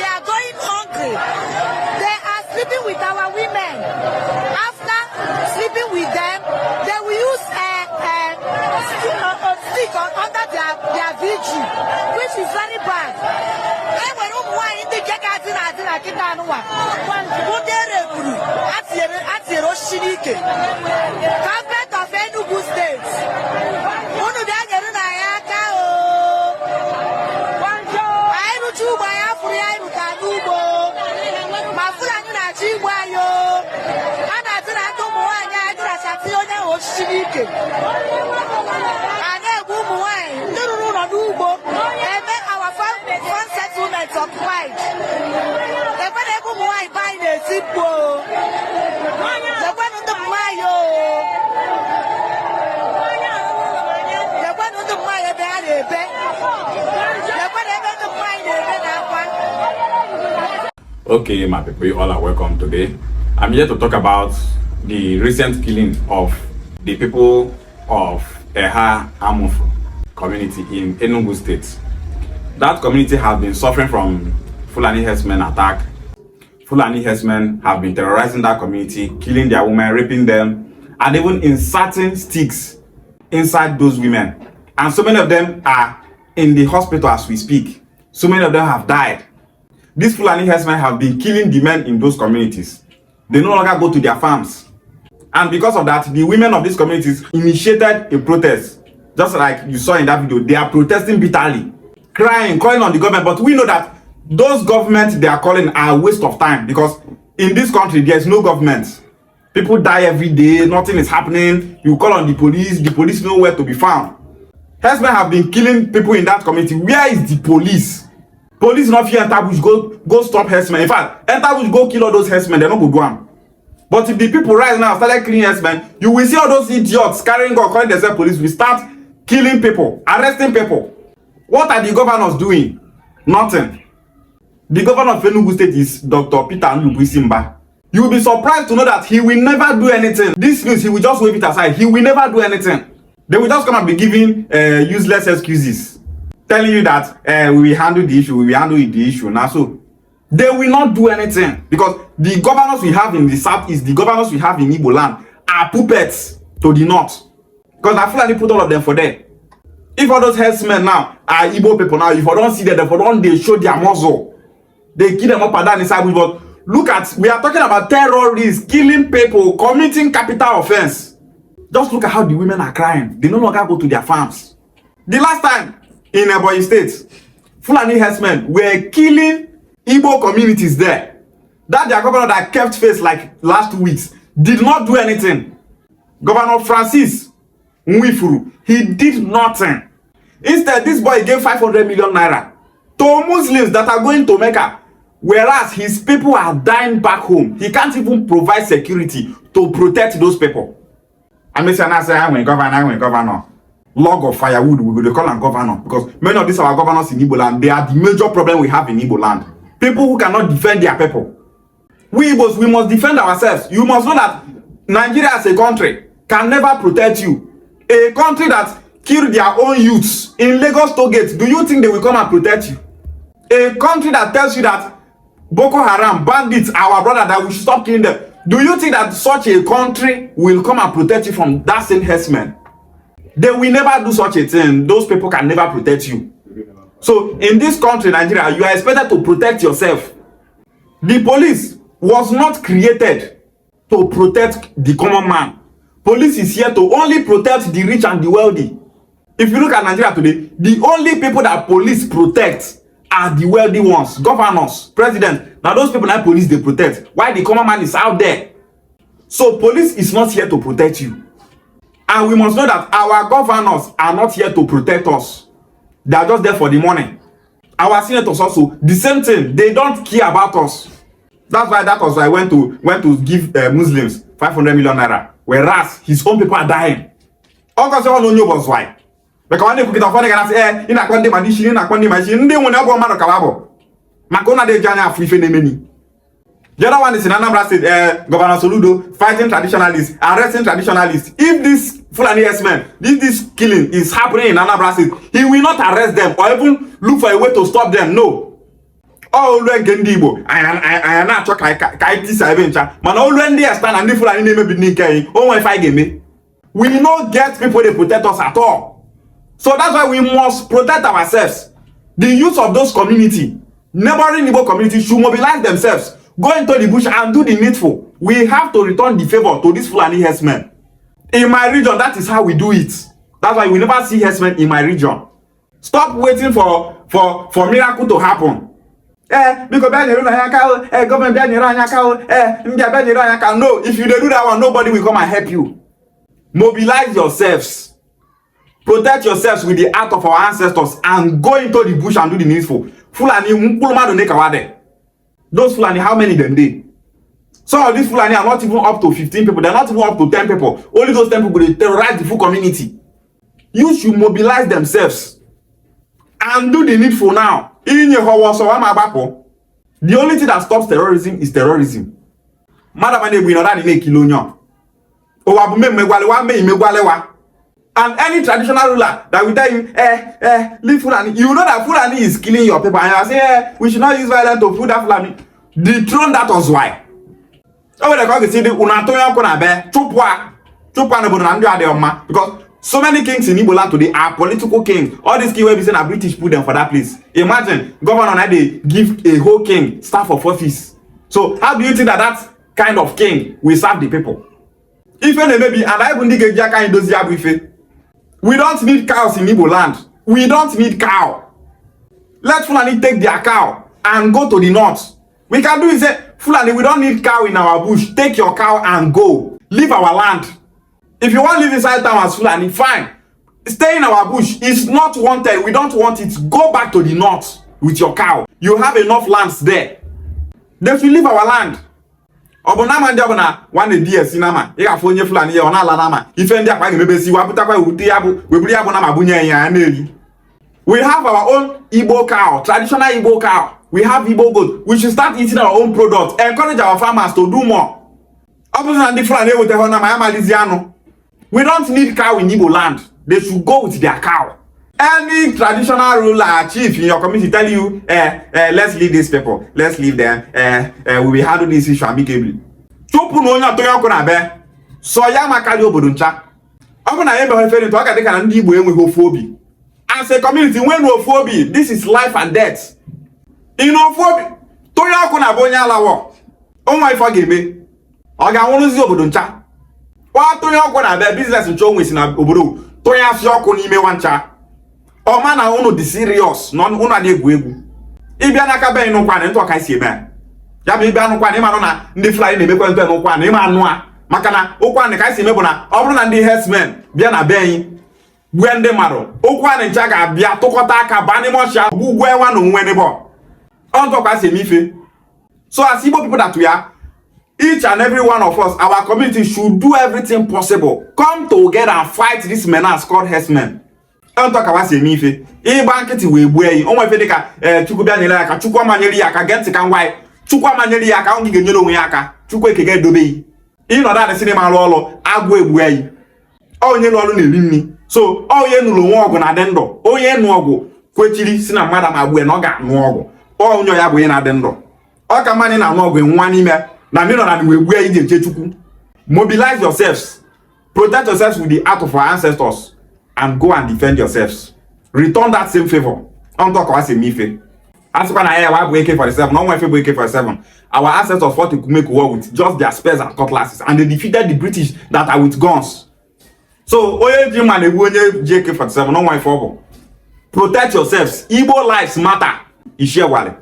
are going hungry. They are sleeping with our women. After sleeping with them, they will use stick under their vigil, which is very bad. Government of Enugu State. Our farm settlement occupied. The buying a simple. The one on the Mayo. The one on the Mayo. Okay, my people, you all are welcome today. I'm here to talk about the recent killing of the people of Eha Amufu community in Enugu State. That community has been suffering from fulani herdsmen attack. Fulani herdsmen have been terrorizing that community, killing their women, raping them, and even inserting sticks inside those women. And so many of them are in the hospital as we speak. So many of them have died. These fulani herdsmen have been killing the men in those communities. They no longer go to their farms. And because of that, the women of these communities initiated a protest. Just like you saw in that video, they are protesting bitterly, crying, calling on the government. But we know that those governments they are calling are a waste of time, because in this country, there is no government. People die every day, nothing is happening. You call on the police nowhere to be found. Herdsmen have been killing people in that community. Where is the police? Police not here enter bush, go stop herdsmen. In fact, enter bush, go kill all those herdsmen, they don't go do them. But if the people rise now, started killing herdsmen, you will see all those idiots carrying gun, calling themselves police, will start killing people, arresting people. What are the governors doing? Nothing. The governor of Enugu State is Dr. Peter Simba. You will be surprised to know that he will never do anything. This news, he will just wave it aside. He will never do anything. They will just come and be giving useless excuses, telling you that we will handle the issue, we will handle the issue. Now, so they will not do anything, because the governors we have in the southeast, the governors we have in Igbo land are puppets to the north. Because I feel like they put all of them for there. If all those herdsmen now are Igbo people now, if I don't see them, if I don't, they show their muzzle. They kill them up and down inside. But look at, we are talking about terrorists, killing people, committing capital offense. Just look at how the women are crying. They no longer go to their farms. The last time in Ebonyi State, Fulani herdsmen were killing Igbo communities there. That their governor that kept face like last 2 weeks did not do anything. Governor Francis Nwifuru, he did nothing. Instead, this boy gave 500 million naira to Muslims that are going to Mecca, whereas his people are dying back home. He can't even provide security to protect those people. I may say, I'm a governor. Log of firewood, we will call them governor, because many of these are our governors in Igbo land. They are the major problem we have in Igbo land. People who cannot defend their people. We Igbos, we must defend ourselves. You must know that Nigeria as a country can never protect you. A country that killed their own youths in Lagos toll gate, do you think they will come and protect you? A country that tells you that Boko Haram, bandits, our brother, that we should stop killing them, do you think that such a country will come and protect you from that same herdsmen? They will never do such a thing. Those people can never protect you. So in this country, Nigeria, you are expected to protect yourself. The police was not created to protect the common man. Police is here to only protect the rich and the wealthy. If you look at Nigeria today, the only people that police protect are the wealthy ones, governors, presidents. Now those people that police they protect, while the common man is out there. So police is not here to protect you. And we must know that our governors are not here to protect us. They are just there for the money. Our senators also, the same thing. They don't care about us. That's why I went to give Muslims 500 million naira, whereas his own people are dying. All because all know was why. Because when they cook it off, they can say, "In a quantity machine, in a quantity machine, they will not go man kababo." Makona de janya afife nemeni. The other one is in Anambra State, Governor Soludo fighting traditionalists, arresting traditionalists. If this Fulani herdsmen, this killing is happening in Anambra State, he will not arrest them or even look for a way to stop them. No. All when Gendibo, I am not talking Kaiti Savencha, man, all when they stand and the Fulani name be Nikkei, oh, if I give me. We will not get people to protect us at all. So that's why we must protect ourselves. The youth of those community, neighboring Igbo community should mobilize themselves. Go into the bush and do the needful. We have to return the favor to these Fulani herdsmen. In my region, that is how we do it. That's why we never see herdsmen in my region. Stop waiting for miracle to happen. Because government no, if you do that one, nobody will come and help you. Mobilize yourselves. Protect yourselves with the art of our ancestors and go into the bush and do the needful. Fulani, those Fulani, how many them they? Some of these Fulani are not even up to 15 people. They're not even up to 10 people. Only those 10 people, they terrorize the full community. You should mobilize themselves and do the needful now. The only thing that stops terrorism is terrorism. And any traditional ruler that will tell you, leave Fulani, you know that Fulani is killing your people. And you say, we should not use violence to put that Fulani. Dethrone that was why. Because so many kings in Igbo land today are political kings. All these kings will be saying that British put them for that place. Imagine, governor now they give a whole king staff of office. So how do you think that that kind of king will serve the people? If any maybe, and I even think kind those yabu. We don't need cows in Igbo land. We don't need cow. Let Fulani take their cow and go to the north. We can do it. Say, Fulani, we don't need cow in our bush. Take your cow and go. Leave our land. If you want to live inside town as Fulani, fine. Stay in our bush. It's not wanted. We don't want it. Go back to the north with your cow. You have enough lands there. They should leave our land. Obonama ndiabona one DS nama. Ega fonye Fulani ye ona ala nama. Ife ndi akwa gemebesi wabutakwa uti yabu webuli yabu na mabunye ya aneli. We have our own Igbo cow, traditional Igbo cow. We have Igbo goat. We should start eating our own products. Encourage our farmers to do more. We don't need cow in Igbo land. They should go with their cow. Any traditional ruler, chief in your community tell you, let's leave these people. Let's leave them. We will handle this issue amicably. Chupu no nya to yakona be. So ya makali oboduncha. Obona yembe referring to aka dey kan ndi Igbo enwe hophobia. As a community, when hophobia, this is life and death. In hophobia, to yakona bonya lawo. O my forgive. Oga nwuruzi oboduncha. Wa to yakona be business ncho nwe si na obodo. To ya fi okun ime wancha. O ma na unu di serious, no unu ade egwu. Ibia na ka be inu kwa ne nto ka si eme. Ya be ibia anu kwa ne ma no na ndi fly na emekwa nto enu kwa na ima anu a. Maka na okwa ne ka si eme bụ na ọ bụrụ na ndị herdsmen bịa na be yin gwe ndị maro okwa ne ncha ga bịa tụkọta aka ba ni mo sha gugwe wa no nwe ne bo. On to ka si eme ife. So as Igbo people that we are, each and every one of us, our community should do everything possible. Come together and fight this menace called herdsmen. On talk about say me fe. E banketi we gbu eyi. O mo fe dika chukwu bia nyere aka, chukwu amanyere ya aka, get kan why. Chukwu amanyere ya aka, ongi genyere onwe ya aka. Chukwu ekege dobe yi. I no da si ni ma lolo, agwu egbu eyi. Onye lolo na eri nni. So, onye nulo nwa ogu na de ndo. Onye nu ogu kwechiri si na mmada ma gbu e no ga nu ogu. Onye ya bụ na de ndo. O ka mani na nu ogu nwa n'ime. Na me no na we gbu eyi je chukwu. Mobilize yourselves. Protect yourselves with the art of our ancestors. And go and defend yourselves. Return that same favor. Don't talk about say me fe. As when I have AK-47, no one favor AK-47. Our ancestors fought to make war with just their spears and cutlasses, and they defeated the British that are with guns. So, OAG man, AK-47, no one favor. Protect yourselves. Igbo lives matter. Ishe wale.